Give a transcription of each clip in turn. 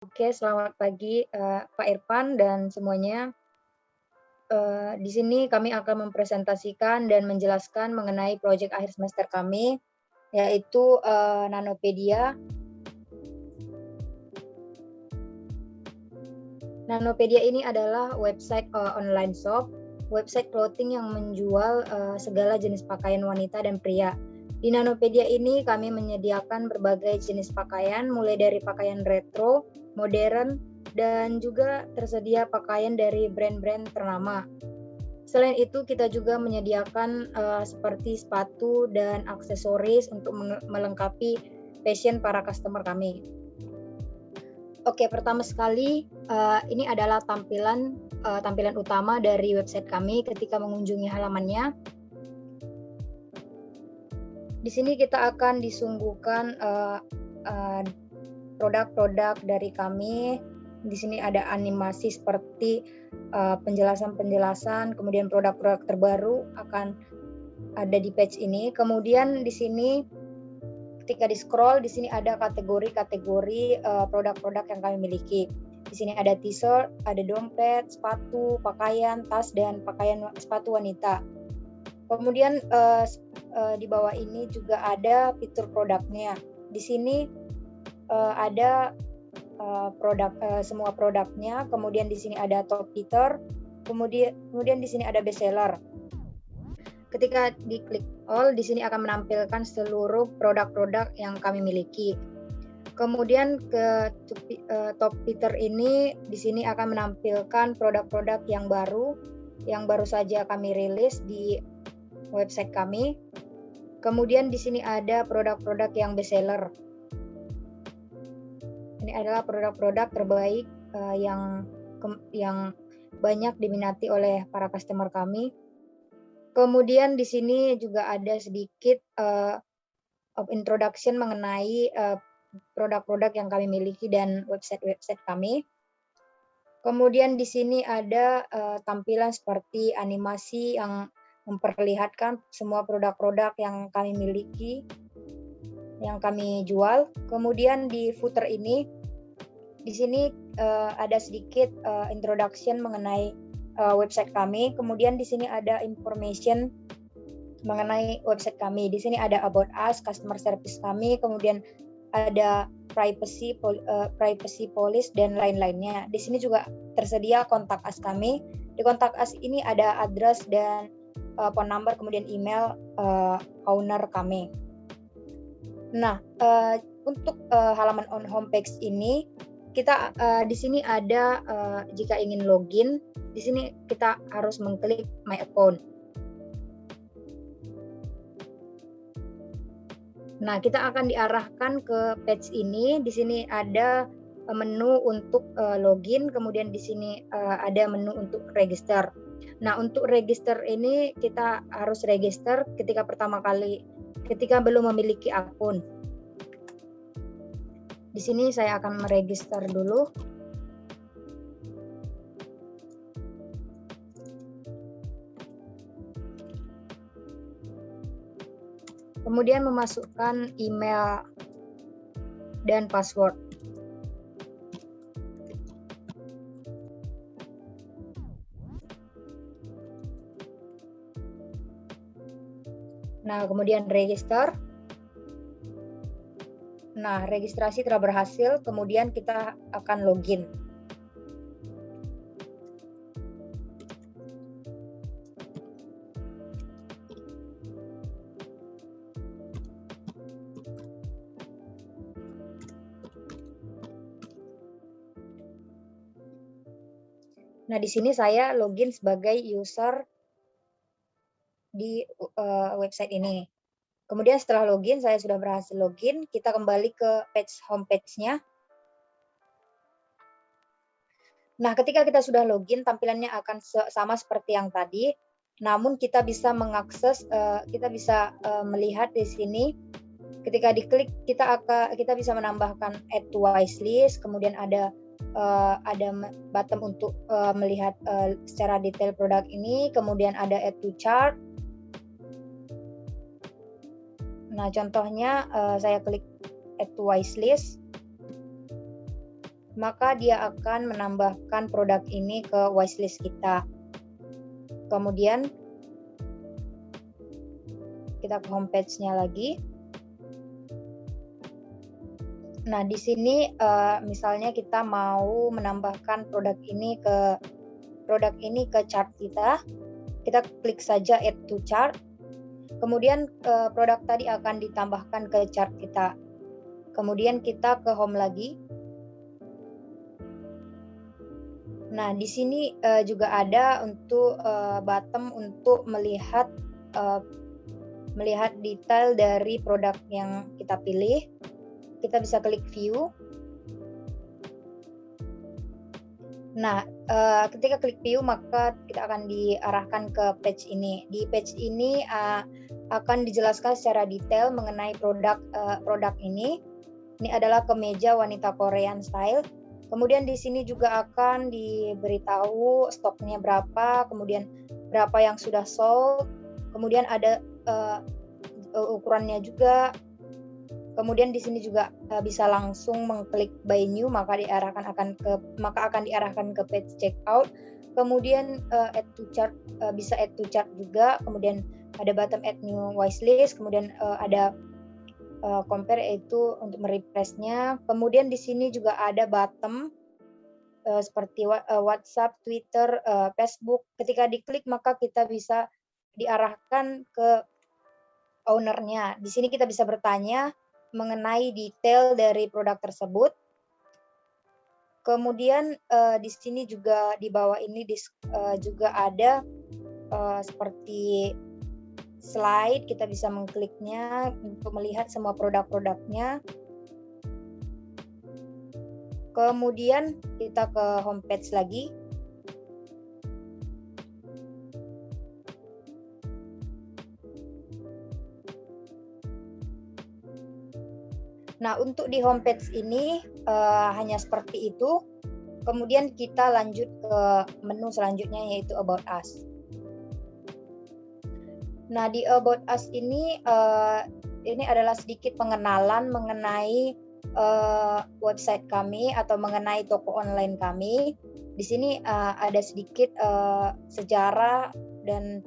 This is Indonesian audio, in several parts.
Oke, selamat pagi, Pak Irfan dan semuanya. Di sini kami akan mempresentasikan dan menjelaskan mengenai proyek akhir semester kami, yaitu, Nanopedia. Nanopedia ini adalah website, online shop, website clothing yang menjual, segala jenis pakaian wanita dan pria. Di Nanopedia ini kami menyediakan berbagai jenis pakaian, mulai dari pakaian retro, modern, dan juga tersedia pakaian dari brand-brand ternama. Selain itu, kita juga menyediakan, seperti sepatu dan aksesoris untuk melengkapi fashion para customer kami. Oke, pertama sekali, ini adalah tampilan utama dari website kami ketika mengunjungi halamannya. Di sini kita akan disuguhkan, eee, produk-produk dari kami. Di sini ada animasi seperti, penjelasan-penjelasan, kemudian produk-produk terbaru akan ada di page ini. Kemudian di sini ketika di-scroll, di sini ada kategori-kategori, produk-produk yang kami miliki. Di sini ada t-shirt, ada dompet, sepatu, pakaian, tas, dan sepatu wanita. Kemudian, di bawah ini juga ada fitur produknya. Di sini, ada, semua produknya, kemudian di sini ada top fitur, kemudian di sini ada best seller. Ketika diklik all, di sini akan menampilkan seluruh produk-produk yang kami miliki. Kemudian top fitur ini di sini akan menampilkan produk-produk yang baru saja kami rilis di website kami. Kemudian di sini ada produk-produk yang best seller. Ini adalah produk-produk terbaik, yang banyak diminati oleh para customer kami. Kemudian di sini juga ada sedikit, introduction mengenai, produk-produk yang kami miliki dan website-website kami. Kemudian di sini ada, tampilan seperti animasi yang memperlihatkan semua produk-produk yang kami miliki, yang kami jual. Kemudian di footer ini, di sini, ada sedikit, introduction mengenai, website kami. Kemudian di sini ada information mengenai website kami. Di sini ada about us, customer service kami, kemudian ada privacy policy dan lain-lainnya. Di sini juga tersedia kontak us kami. Di kontak us ini ada address dan, phone number, kemudian email, owner kami. Nah, untuk, halaman homepage ini kita, di sini ada, jika ingin login, di sini kita harus mengklik my account. Nah, kita akan diarahkan ke page ini. Di sini ada, menu untuk, login, kemudian di sini, ada menu untuk register. Nah, untuk register ini kita harus register ketika belum memiliki akun. Di sini saya akan meregister dulu. Kemudian memasukkan email dan password. Nah, kemudian register. Nah, registrasi telah berhasil, kemudian kita akan login. Nah, di sini saya login sebagai user di, website ini. Kemudian setelah login, saya sudah berhasil login, kita kembali ke homepage-nya. Nah, ketika kita sudah login, tampilannya akan sama seperti yang tadi, namun kita bisa mengakses, kita bisa, melihat di sini, ketika diklik kita bisa menambahkan add to wishlist, kemudian ada button untuk, melihat, secara detail produk ini, kemudian ada add to cart. Nah, contohnya, saya klik add to wishlist. maka dia akan menambahkan produk ini ke wishlist kita. Kemudian kita ke homepage-nya lagi. Nah, di sini misalnya kita mau menambahkan produk ini ke chart kita. Kita klik saja add to chart. Kemudian produk tadi akan ditambahkan ke chart kita. Kemudian kita ke home lagi. Nah, di sini juga ada untuk button untuk melihat detail dari produk yang kita pilih. Kita bisa klik view. Nah, ketika klik view maka kita akan diarahkan ke page ini. Di page ini akan dijelaskan secara detail mengenai produk ini. Ini adalah kemeja wanita Korean style. Kemudian di sini juga akan diberitahu stoknya berapa, kemudian berapa yang sudah sold, kemudian ada ukurannya juga. Kemudian di sini juga bisa langsung mengklik buy new, maka akan diarahkan ke page checkout. Kemudian add to chart, bisa add to chart juga. Kemudian ada button add new wishlist, kemudian ada compare, yaitu untuk merefreshnya. Kemudian di sini juga ada button seperti WhatsApp, Twitter, Facebook. Ketika diklik maka kita bisa diarahkan ke ownernya. Di sini kita bisa bertanya mengenai detail dari produk tersebut. Kemudian di sini juga di bawah ini juga ada seperti slide, kita bisa mengkliknya untuk melihat semua produk-produknya. Kemudian kita ke homepage lagi. Nah, untuk di homepage ini hanya seperti itu. Kemudian kita lanjut ke menu selanjutnya, yaitu About Us. Nah, di About Us ini adalah sedikit pengenalan mengenai website kami atau mengenai toko online kami. Di sini ada sedikit sejarah dan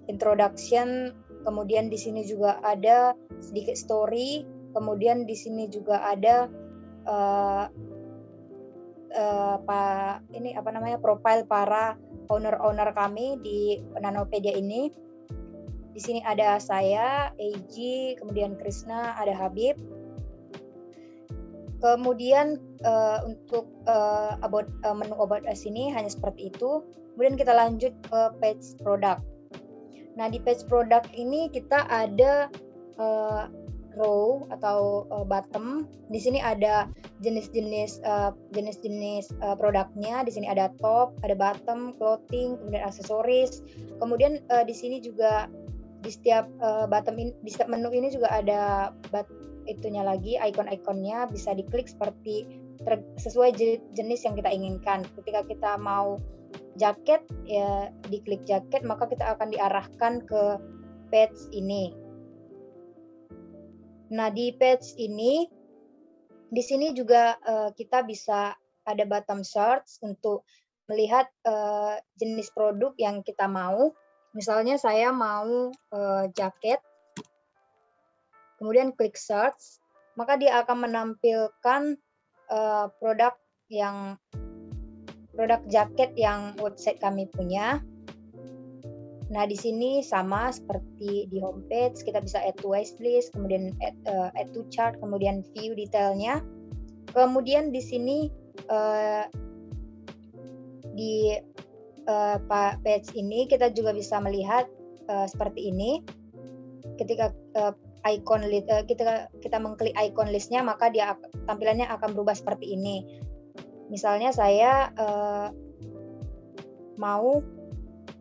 introduction. Kemudian di sini juga ada sedikit story. Kemudian di sini juga ada profile para owner kami di Nanopedia ini. Di sini ada saya, Eiji, kemudian Krishna, ada Habib. Kemudian untuk menu About Us ini hanya seperti itu. Kemudian kita lanjut ke page produk. Nah, di page produk ini kita ada row atau bottom. Di sini ada jenis-jenis produknya. Di sini ada top, ada bottom, clothing, kemudian aksesoris. Kemudian di sini juga di setiap di setiap menu ini juga ada itunya lagi, ikon-ikonnya bisa diklik sesuai jenis yang kita inginkan. Ketika kita mau jaket, ya diklik jaket, maka kita akan diarahkan ke page ini. Nah, di page ini, di sini juga kita bisa ada bottom search untuk melihat jenis produk yang kita mau. Misalnya saya mau jaket, kemudian klik search, maka dia akan menampilkan produk jaket yang website kami punya. Nah, di sini sama seperti di homepage, kita bisa add to wishlist, kemudian add to chart, kemudian view detailnya. Kemudian di sini di page ini kita juga bisa melihat seperti ini. Ketika kita mengklik icon listnya, maka tampilannya akan berubah seperti ini. Misalnya saya mau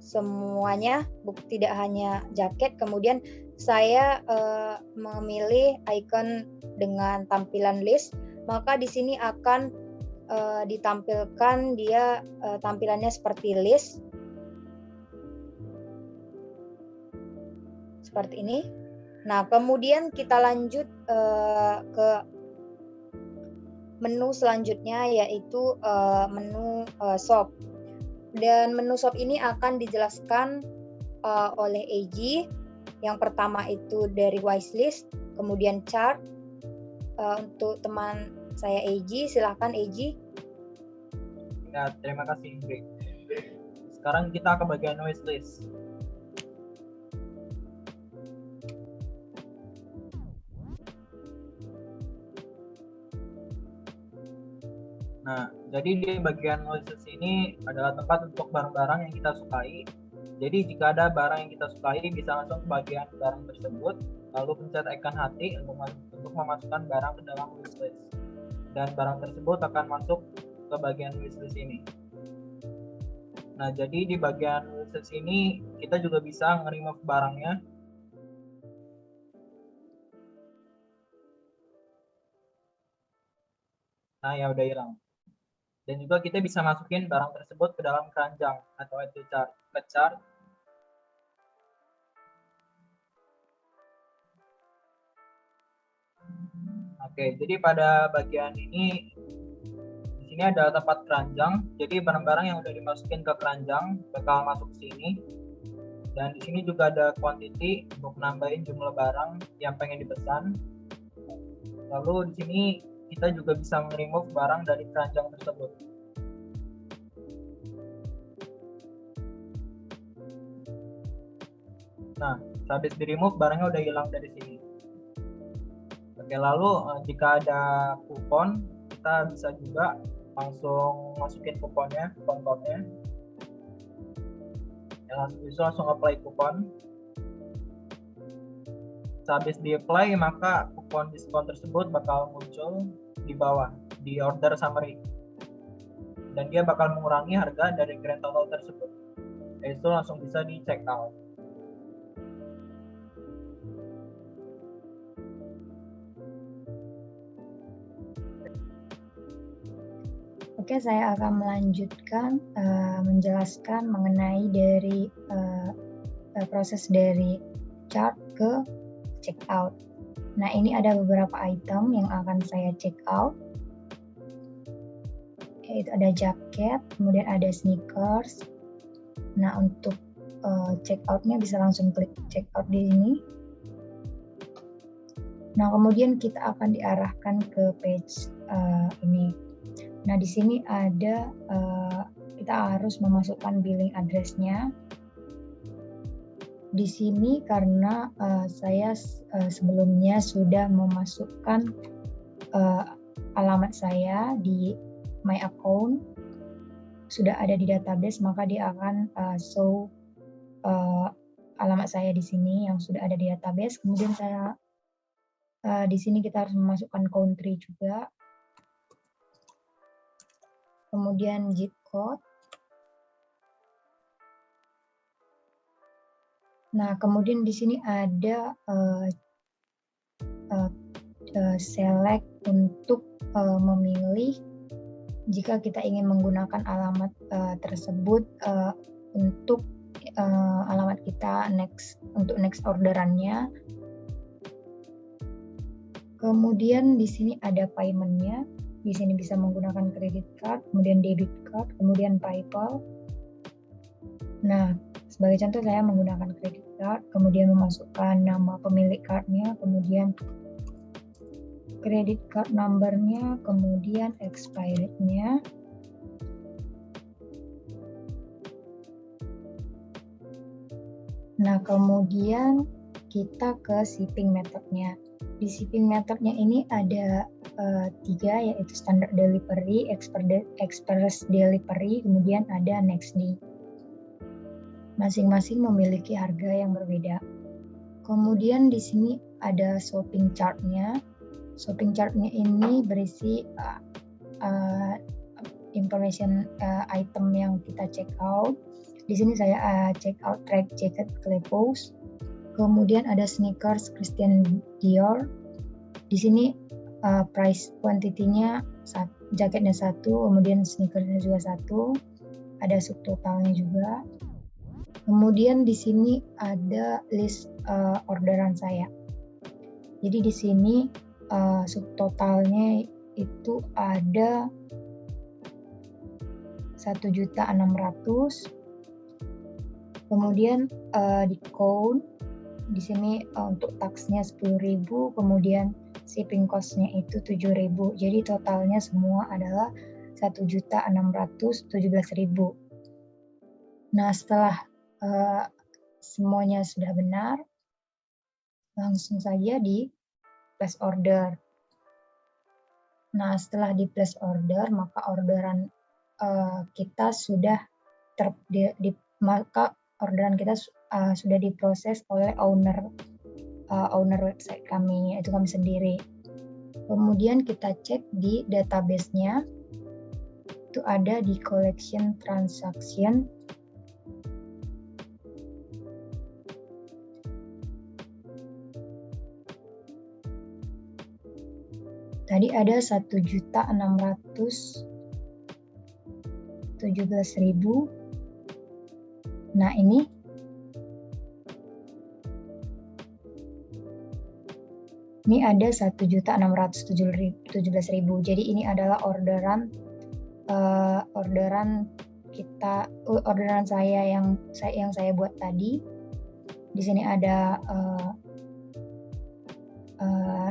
semuanya, tidak hanya jaket, kemudian saya memilih icon dengan tampilan list, maka di sini akan ditampilkan dia tampilannya seperti list seperti ini. Nah, kemudian kita lanjut ke menu selanjutnya yaitu menu shop. Dan menu shop ini akan dijelaskan oleh AG. Yang pertama itu dari wishlist, kemudian chart. Untuk teman saya AG, silahkan AG. Ya, terima kasih Indri. Sekarang kita ke bagian wishlist. Nah, jadi di bagian wishlist ini adalah tempat untuk barang-barang yang kita sukai. Jadi jika ada barang yang kita sukai, bisa langsung ke bagian barang tersebut, lalu pencet icon hati untuk memasukkan barang ke dalam wishlist. Dan barang tersebut akan masuk ke bagian wishlist ini. Nah, jadi di bagian wishlist ini kita juga bisa nge-remove barangnya. Nah, ya udah hilang. Dan juga kita bisa masukin barang tersebut ke dalam keranjang atau itu chart. Oke, jadi pada bagian ini di sini ada tempat keranjang. Jadi barang-barang yang udah dimasukin ke keranjang bakal masuk ke sini. Dan di sini juga ada quantity untuk nambahin jumlah barang yang pengen dipesan. Lalu di sini kita juga bisa remove barang dari keranjang tersebut. Nah, habis di remove barangnya udah hilang dari sini. Oke, lalu jika ada kupon, kita bisa juga langsung masukin kuponnya, kupon code-nya. Ya, bisa langsung apply kupon. Sehabis di apply, maka kupon diskon tersebut bakal muncul di bawah, di order summary. Dan dia bakal mengurangi harga dari grand total tersebut. Itu langsung bisa di check out. Oke, saya akan melanjutkan menjelaskan mengenai dari proses dari chart ke check out. Nah, ini ada beberapa item yang akan saya check out. Yaitu ada jaket, kemudian ada sneakers. Nah, untuk check out-nya bisa langsung klik check out di sini. Nah, kemudian kita akan diarahkan ke page ini. Nah, di sini ada kita harus memasukkan billing address-nya. Di sini karena saya sebelumnya sudah memasukkan alamat saya di my account, sudah ada di database, maka dia akan show alamat saya di sini yang sudah ada di database. Kemudian saya di sini kita harus memasukkan country juga. Kemudian zip code. Nah, kemudian di sini ada select untuk memilih jika kita ingin menggunakan alamat tersebut untuk alamat kita untuk next orderannya. Kemudian di sini ada payment-nya. Di sini bisa menggunakan credit card, kemudian debit card, kemudian PayPal. Nah, sebagai contoh saya menggunakan credit card, kemudian memasukkan nama pemilik cardnya, kemudian credit card number-nya, kemudian expiry-nya. Nah, kemudian kita ke shipping method-nya. Di shipping method-nya ini ada 3, yaitu standard delivery, express delivery, kemudian ada next day. Masing-masing memiliki harga yang berbeda. Kemudian di sini ada shopping chart-nya. Shopping chart-nya ini berisi information item yang kita check out. Di sini saya check out track jacket Klepo's. Kemudian ada sneakers Christian Dior. Di sini price quantity-nya jaketnya 1, kemudian sneakersnya juga 1. Ada subtotalnya juga. Kemudian di sini ada list orderan saya. Jadi di sini subtotalnya itu ada 1.600.000. Kemudian di count di sini untuk taxnya 10.000, kemudian shipping cost-nya itu 7.000. Jadi totalnya semua adalah 1.617.000. Nah, setelah semuanya sudah benar, langsung saja di place order. Nah, setelah di place order, maka orderan kita sudah sudah diproses oleh owner website kami, yaitu kami sendiri. Kemudian kita cek di database-nya, itu ada di collection transaction. Tadi ada 1.617.000. Nah, ini ada 1.617.000. Jadi ini adalah orderan saya yang saya buat tadi. Di sini ada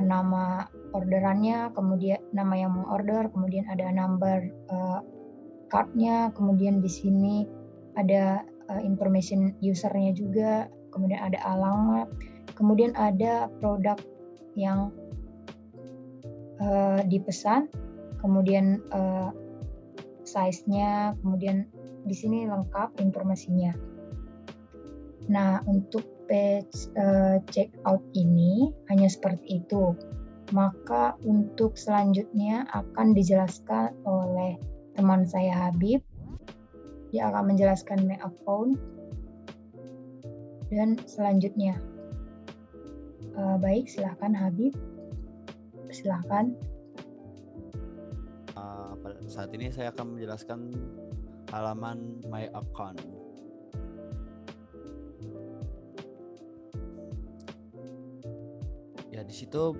nama orderannya, kemudian nama yang mau order, kemudian ada number card-nya, kemudian di sini ada information user-nya juga, kemudian ada alamat, kemudian ada produk yang dipesan, kemudian size-nya, kemudian di sini lengkap informasinya. Nah, untuk page checkout ini hanya seperti itu. Maka untuk selanjutnya akan dijelaskan oleh teman saya Habib. Dia akan menjelaskan my account dan selanjutnya. Baik, silahkan Habib. Silahkan. Saat ini saya akan menjelaskan halaman my account. Ya, di situ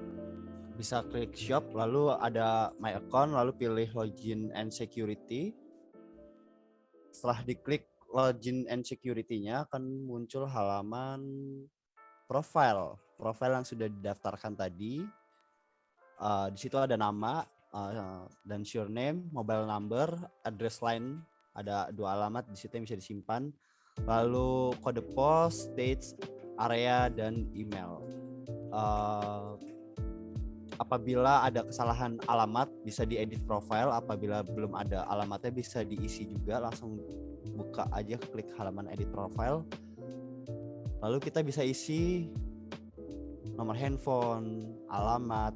bisa klik shop, lalu ada my account, lalu pilih login and security. Setelah diklik login and security-nya akan muncul halaman profile yang sudah didaftarkan tadi. Di situ ada nama dan surname, mobile number, address line, ada 2 alamat di situ yang bisa disimpan. Lalu kode pos, dates, area, dan email. Apabila ada kesalahan alamat bisa diedit profile, apabila belum ada alamatnya bisa diisi juga, langsung buka aja, klik halaman edit profile, lalu kita bisa isi nomor handphone, alamat,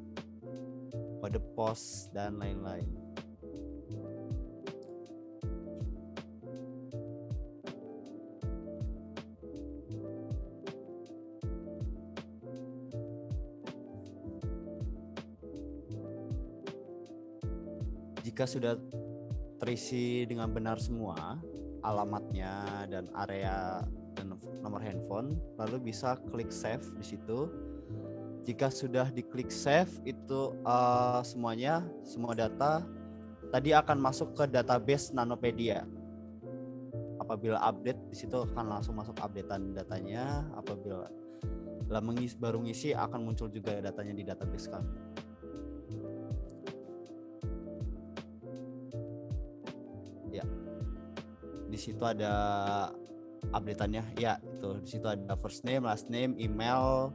kode pos, dan lain-lain. Jika sudah terisi dengan benar semua, alamatnya dan area dan nomor handphone, lalu bisa klik save di situ. Jika sudah diklik save, itu semua data tadi akan masuk ke database Nanopedia. Apabila update, di situ akan langsung masuk updatean datanya. Apabila baru ngisi, akan muncul juga datanya di database kami. Ya, di situ ada updateannya. Ya, itu di situ ada first name, last name, email,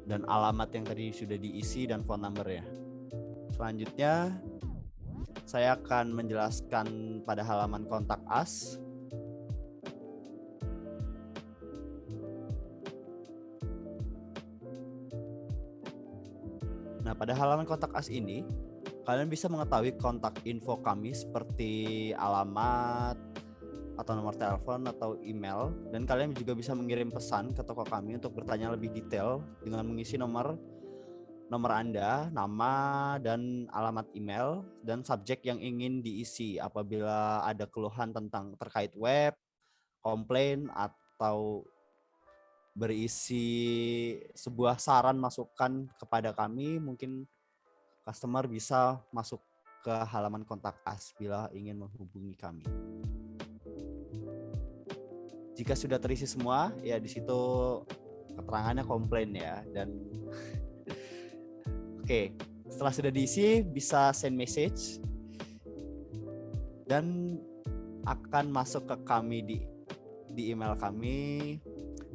dan alamat yang tadi sudah diisi, dan phone number-nya. Selanjutnya saya akan menjelaskan pada halaman kontak us. Nah, pada halaman kontak us ini kalian bisa mengetahui kontak info kami seperti alamat atau nomor telepon atau email, dan kalian juga bisa mengirim pesan ke toko kami untuk bertanya lebih detail dengan mengisi nomor Anda, nama, dan alamat email, dan subjek yang ingin diisi. Apabila ada keluhan terkait web, komplain, atau berisi sebuah saran masukan kepada kami, mungkin customer bisa masuk ke halaman kontak us bila ingin menghubungi kami. Jika sudah terisi semua, ya di situ keterangannya komplain ya. Dan oke, setelah sudah diisi bisa send message dan akan masuk ke kami di email kami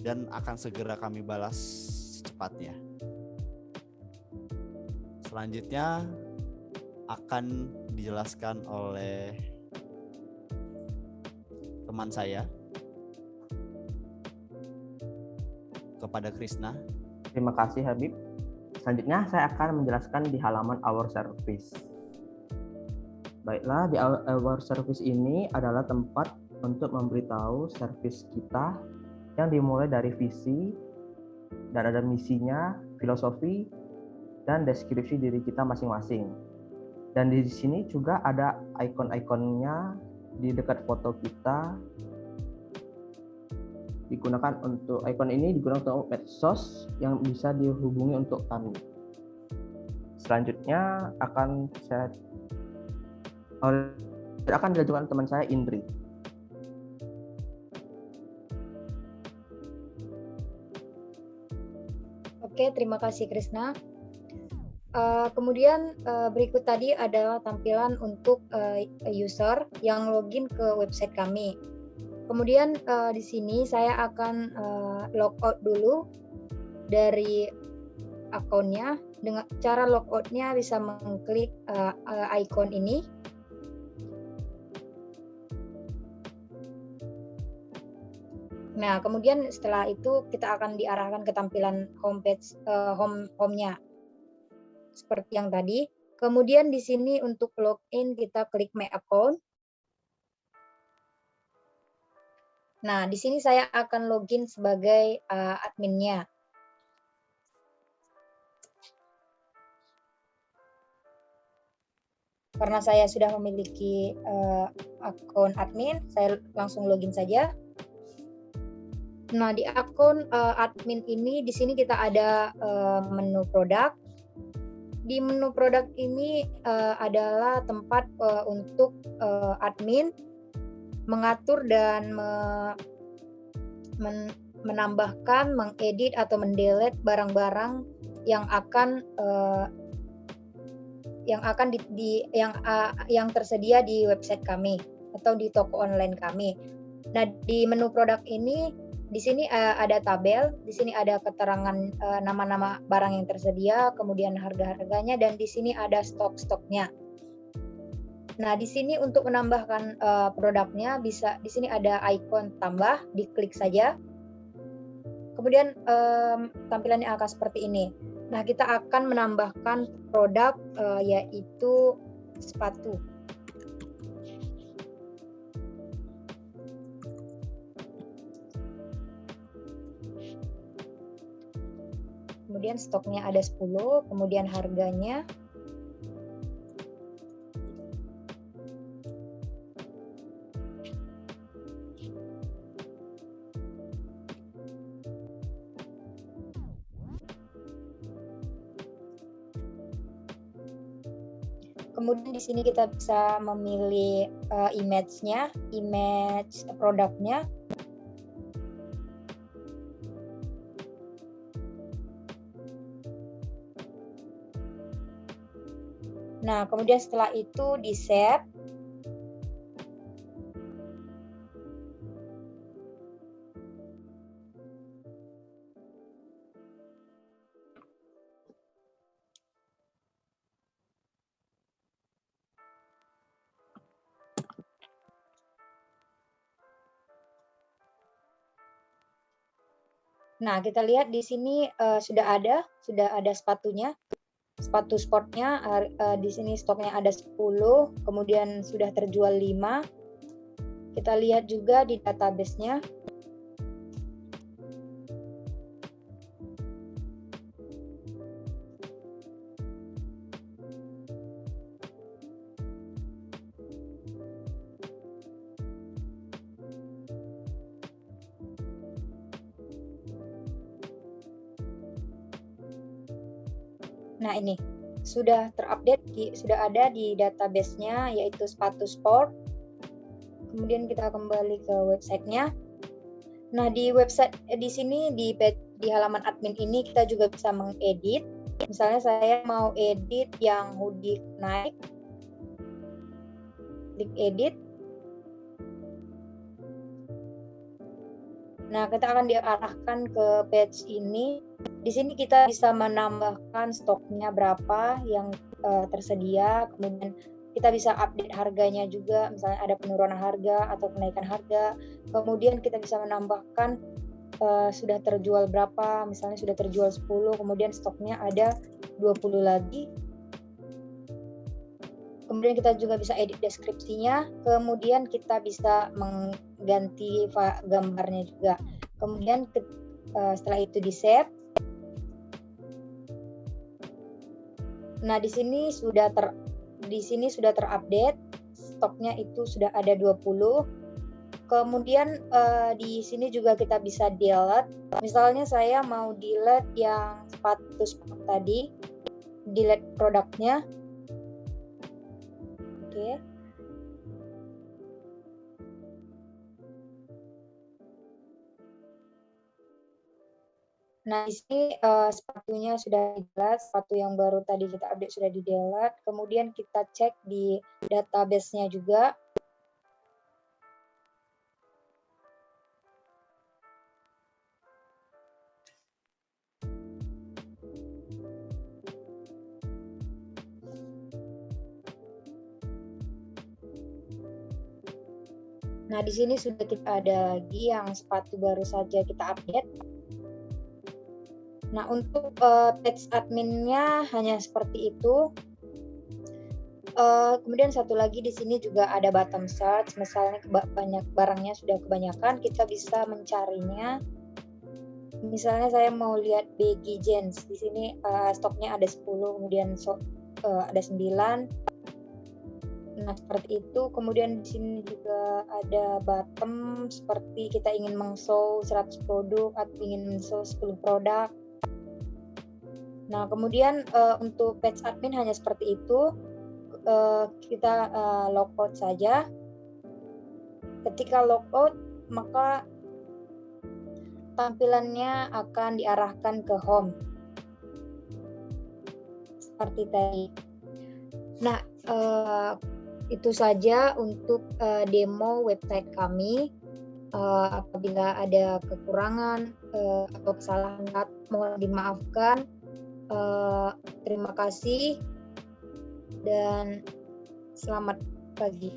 dan akan segera kami balas secepatnya. Selanjutnya akan dijelaskan oleh teman saya kepada Krisna. Terima kasih Habib. Selanjutnya saya akan menjelaskan di halaman Our Service. Baiklah, di Our Service ini adalah tempat untuk memberitahu service kita yang dimulai dari visi dan ada misinya, filosofi, dan deskripsi diri kita masing-masing. Dan di sini juga ada icon-iconnya di dekat foto kita. Icon ini digunakan untuk medsos yang bisa dihubungi untuk kami. Selanjutnya akan diajukan teman saya Indri. Oke, terima kasih Krisna. Kemudian berikut tadi adalah tampilan untuk user yang login ke website kami. Kemudian di sini saya akan logout dulu dari akunnya. Dengan cara logoutnya bisa mengklik icon ini. Nah, kemudian setelah itu kita akan diarahkan ke tampilan homepage home-nya. Seperti yang tadi. Kemudian di sini untuk login kita klik My Account. Nah, di sini saya akan login sebagai adminnya. Karena saya sudah memiliki akun admin, saya langsung login saja. Nah, di akun admin ini, di sini kita ada menu produk. Di menu produk ini adalah tempat untuk admin mengatur dan menambahkan, mengedit atau mendelete barang-barang yang akan yang tersedia di website kami atau di toko online kami. Nah, di menu produk ini di sini ada tabel, di sini ada keterangan nama-nama barang yang tersedia, kemudian harga-harganya, dan di sini ada stok-stoknya. Nah, di sini untuk menambahkan produknya bisa di sini ada ikon tambah, diklik saja. Kemudian tampilannya akan seperti ini. Nah, kita akan menambahkan produk yaitu sepatu. Kemudian stoknya ada 10, kemudian harganya kemudian di sini kita bisa memilih image-nya, image produknya. Nah, kemudian setelah itu di-save. Nah, kita lihat di sini sudah ada sepatunya. Sepatu sportnya di sini stoknya ada 10, kemudian sudah terjual 5. Kita lihat juga di database-nya. Nah, ini sudah terupdate, sudah ada di database-nya, yaitu sepatu sport. Kemudian kita kembali ke websitenya. Nah, di website di sini di halaman admin ini kita juga bisa mengedit. Misalnya saya mau edit yang hoodie naik, klik edit. Nah, kita akan diarahkan ke page ini. Di sini kita bisa menambahkan stoknya berapa yang tersedia, kemudian kita bisa update harganya juga, misalnya ada penurunan harga atau kenaikan harga. Kemudian kita bisa menambahkan sudah terjual berapa, misalnya sudah terjual 10, kemudian stoknya ada 20 lagi. Kemudian kita juga bisa edit deskripsinya, kemudian kita bisa mengganti gambarnya juga. Kemudian setelah itu di-save. Nah, di sini sudah terupdate, stoknya itu sudah ada 20. Kemudian di sini juga kita bisa delete. Misalnya saya mau delete yang sepatu sport tadi, delete produknya. Oke. Nah, di sini sepatunya sudah di-delete, sepatu yang baru tadi kita update sudah di-delete. Kemudian kita cek di database-nya juga. Nah, di sini sudah kita ada lagi yang sepatu baru saja kita update. Nah, untuk page adminnya hanya seperti itu. Kemudian satu lagi di sini juga ada bottom search. Misalnya banyak barangnya sudah kebanyakan, kita bisa mencarinya. Misalnya saya mau lihat baggy jeans. Di sini stoknya ada 10, kemudian ada 9. Nah, seperti itu. Kemudian di sini juga ada bottom, seperti kita ingin meng-show 100 produk atau ingin meng-show 10 produk. Nah, kemudian untuk page admin hanya seperti itu. Kita logout saja. Ketika logout, maka tampilannya akan diarahkan ke home. Seperti tadi. Nah, itu saja untuk demo website kami. Apabila ada kekurangan atau kesalahan, mohon dimaafkan. Terima kasih dan selamat pagi.